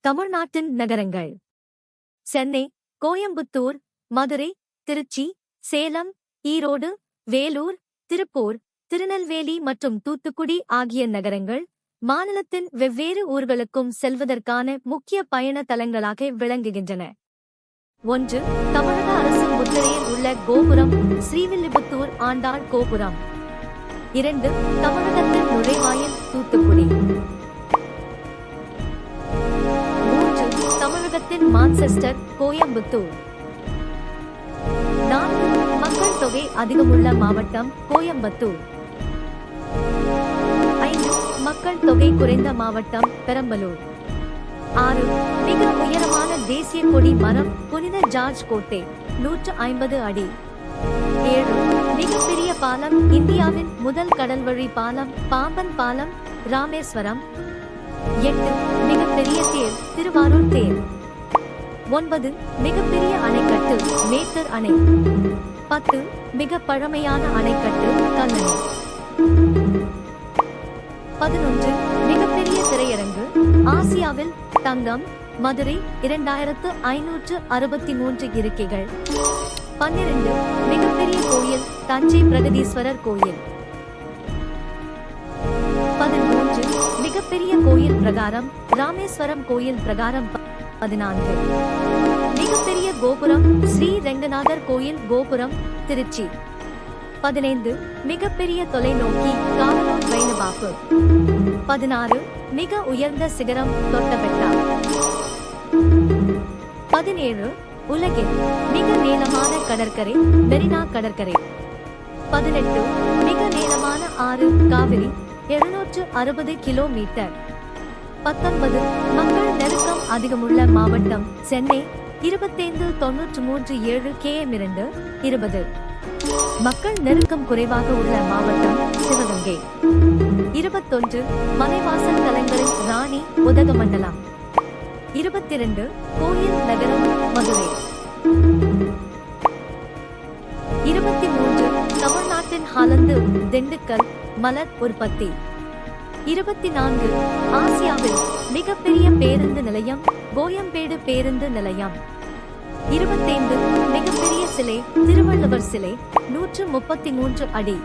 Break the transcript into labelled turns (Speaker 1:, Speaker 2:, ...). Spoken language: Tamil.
Speaker 1: தமிழ்நாட்டின் நகரங்கள்: சென்னை, கோயம்புத்தூர், மதுரை, திருச்சி, சேலம், ஈரோடு, வேலூர், திருப்பூர், திருநெல்வேலி மற்றும் தூத்துக்குடி ஆகிய நகரங்கள் மாநிலத்தின் வெவ்வேறு ஊர்களுக்கும் செல்வதற்கான முக்கிய பயண தலங்களாக விளங்குகின்றன. 1. தமிழக அரசு முத்திரையில் உள்ள கோபுரம் ஸ்ரீவில்லிபுத்தூர் ஆண்டாள் கோபுரம். 2. தமிழகத்தின் நுழைவாயில் தூத்துக்குடி. 3. தமிழகத்தின் மான்செஸ்டர் கோயம்புத்தூர். 4. மக்கள் தொகை அதிகமுள்ள மாவட்டம் கோயம்புத்தூர். 5. மக்கள் தொகை குறைந்த மாவட்டம் பெரம்பலூர். 6. மிக உயரமான தேசிய கொடி மரம் புனித ஜார்ஜ் கோட்டை 150 அடி. 7. மிகப்பெரிய பாலம் இந்தியாவின் முதல் கடல்வழி பாலம் பாம்பன் பாலம் ராமேஸ்வரம். 8. மிகப்பெரிய தேர் திருவாரூர் தேர். 9. மிகப்பெரிய அணைக்கட்டு மேட்டூர் அணை. 10. மிக பழமையான அணைக்கட்டு கல்லணை. 11. மிகப்பெரிய திரையரங்கு ஆசியாவில் தங்கம் மதுரை 2563 இருக்கைகள். 12. மிகப்பெரிய கோயில் தஞ்சை பிரகதீஸ்வரர் கோயில். 13. மிகப்பெரிய கோயில் பிரகாரம் ராமேஸ்வரம் கோயில் பிரகாரம். 14. மிகப்பெரிய கோபுரம் ஸ்ரீ ரெங்கநாதர் கோயில் கோபுரம் திருச்சி. 15. மிகப்பெரிய தொலைநோக்கி காவலூர் வைணபாப்பு. 16. மிக உயர்ந்த சிகரம் தொட்டபெட்டா. 17. உலகின் மிக நீளமான கடற்கரை மெரினா கடற்கரை. 18. மிக நீளமான ஆறு காவிரி 760 கிலோமீட்டர். 19. மக்கள் நெருக்கம் அதிகமுள்ள மாவட்டம் சென்னை 25,937 km. 20. மக்கள் நெருக்கம் குறைவாக உள்ள மாவட்டம் சிவகங்கை. 21. மலைவாசல் தலங்களின் ராணி உதகமண்டலம். 22. கோயில் நகரம் மதுரை. 23. தமிழ்நாட்டின் ஹாலந்து திண்டுக்கல் மலர் உற்பத்தி. 24. ஆசியாவில் மிகப்பெரிய பேருந்து நிலையம் கோயம்பேடு பேருந்து நிலையம். 25. மிகப்பெரிய சிலை திருவள்ளுவர் சிலை 133 அடி.